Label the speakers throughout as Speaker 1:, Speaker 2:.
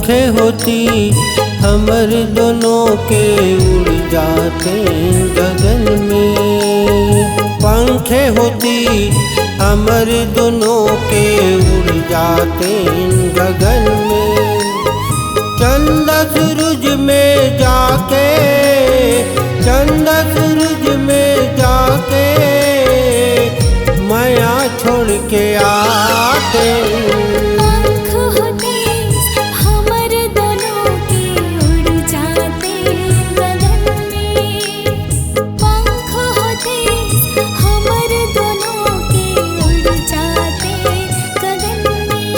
Speaker 1: पंखे होती हमर दोनों के उड़ जाते गगन में। पंखे होती हमर दोनों के उड़ जाते गगन में। चंदा सूरज में जाके, चंदा सूरज में जाके माया छोड़ के आते।
Speaker 2: पंख होते हमर दोनों के उड़ जाते गगन में। पंख होते हमर दोनों के उड़ जाते गगन में।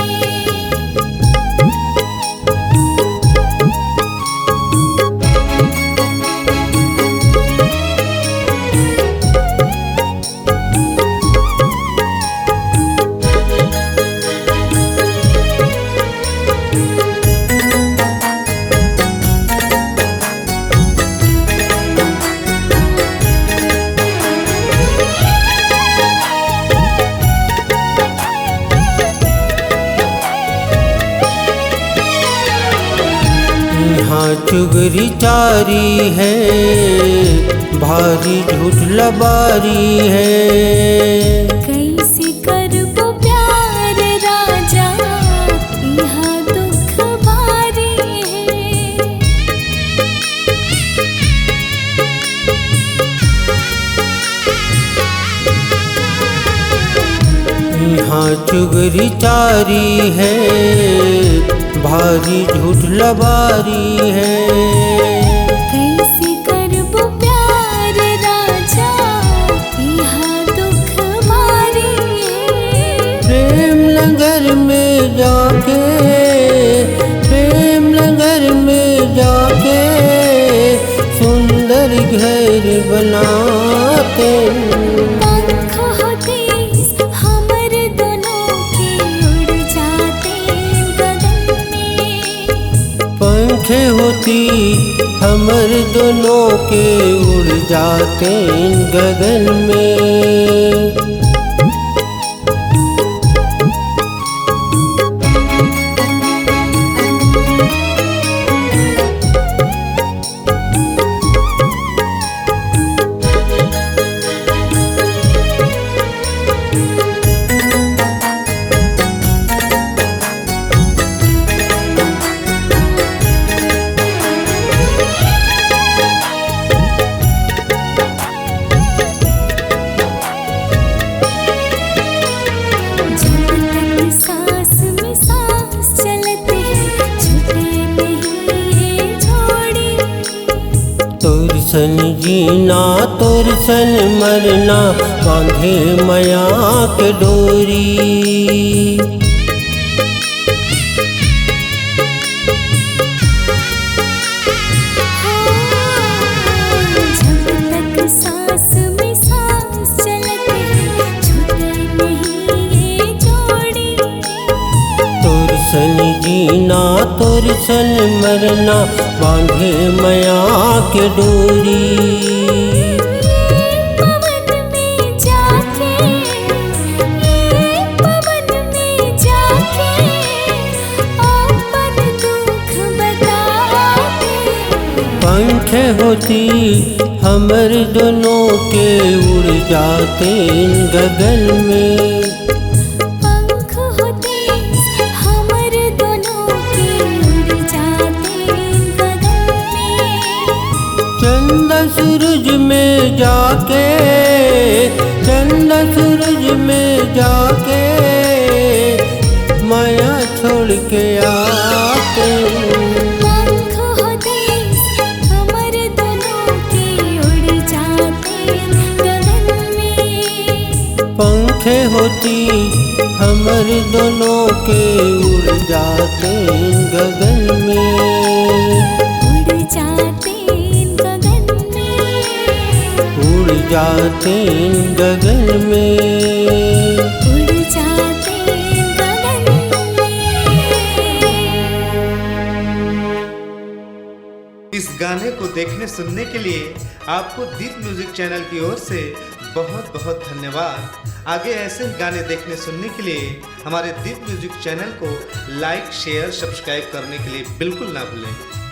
Speaker 1: यहाँ चुगरी चारी है, भारी झूठ लबारी है।
Speaker 2: कैसे करबो प्यार राजा, यहाँ दुख भारी है।
Speaker 1: यहाँ चुगरी चारी है, भारी झूठ लबारी है।
Speaker 2: कैसे करबो प्यार राजा, यहाँ दुख भारी है।
Speaker 1: प्रेम नगर में जाके, प्रेम नगर में जाके सुंदर घर बनाते।
Speaker 2: पंख होते हमर दोनों के उड़ जाते गगन में।
Speaker 1: पंखे होती हमर दोनों के उड़ जाते गगन में। तोर सन जीना तोर सन मरना, बांधे माया के डोरी।
Speaker 2: जब तक सांस में सांस चलते छूटे नहीं ये जोड़ी।
Speaker 1: तोर सन जीना तोर सन मरना, बांधे माया के डोरी।
Speaker 2: पवन में जाके, पवन में जाके अपन दुख बताते।
Speaker 1: पंखे होती हमर दोनों के उड़ जाते गगन में।
Speaker 2: पंख होते हमर दोनों के उड़ जाते गगन में।
Speaker 1: चंदा सूरज में जाके, चंदा सूरज में जाके माया छोड़ के आते।
Speaker 2: पंख होते हमर दोनों के उड़ जाते गगन में।
Speaker 1: पंखे होती हमर दोनों के उड़ जाते गगन में।
Speaker 2: उड़ जाते गगन में।
Speaker 1: उड़ जाते गगन में।
Speaker 2: उड़ जाते गगन में।
Speaker 3: इस गाने गाने को देखने सुनने के लिए आपको दीप म्यूजिक चैनल की ओर से बहुत बहुत धन्यवाद। आगे ऐसे ही गाने देखने सुनने के लिए हमारे दीप म्यूजिक चैनल को लाइक शेयर सब्सक्राइब करने के लिए बिल्कुल ना भूलें।